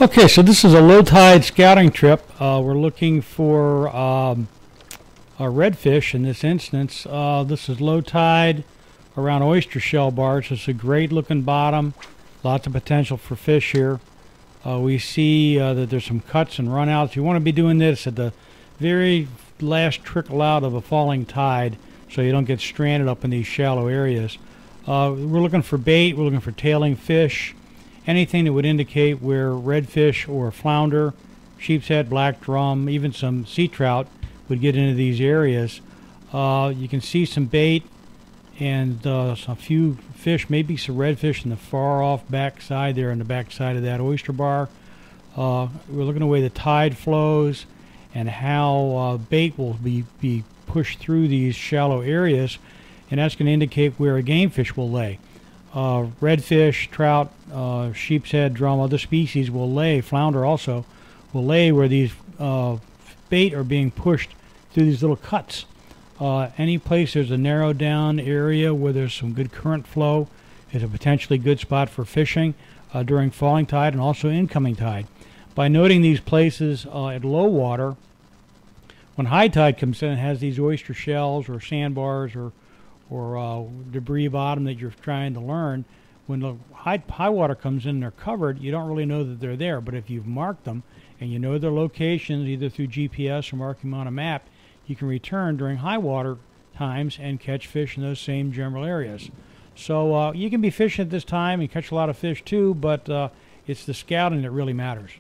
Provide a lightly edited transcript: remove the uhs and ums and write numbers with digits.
Okay, so this is a low tide scouting trip. We're looking for a redfish in this instance. This is low tide around oyster shell bars. It's a great looking bottom. Lots of potential for fish here. We see that there's some cuts and runouts. You want to be doing this at the very last trickle out of a falling tide so you don't get stranded up in these shallow areas. We're looking for bait. We're looking for tailing fish. Anything that would indicate where redfish or flounder, sheepshead, black drum, even some sea trout would get into these areas. You can see some bait and a few fish, maybe some redfish in the far off back side there, in the back side of that oyster bar. We're looking at the way the tide flows and how bait will be pushed through these shallow areas, and that's going to indicate where a gamefish will lay. Redfish, trout, sheepshead, drum, other species will lay, flounder also, will lay where these bait are being pushed through these little cuts. Any place there's a narrowed down area where there's some good current flow is a potentially good spot for fishing during falling tide and also incoming tide. By noting these places at low water, when high tide comes in and has these oyster shells or sandbars or debris bottom that you're trying to learn, when the high water comes in and they're covered, you don't really know that they're there. But if you've marked them and you know their locations either through GPS or marking them on a map, you can return during high water times and catch fish in those same general areas. So you can be fishing at this time and catch a lot of fish too, but it's the scouting that really matters.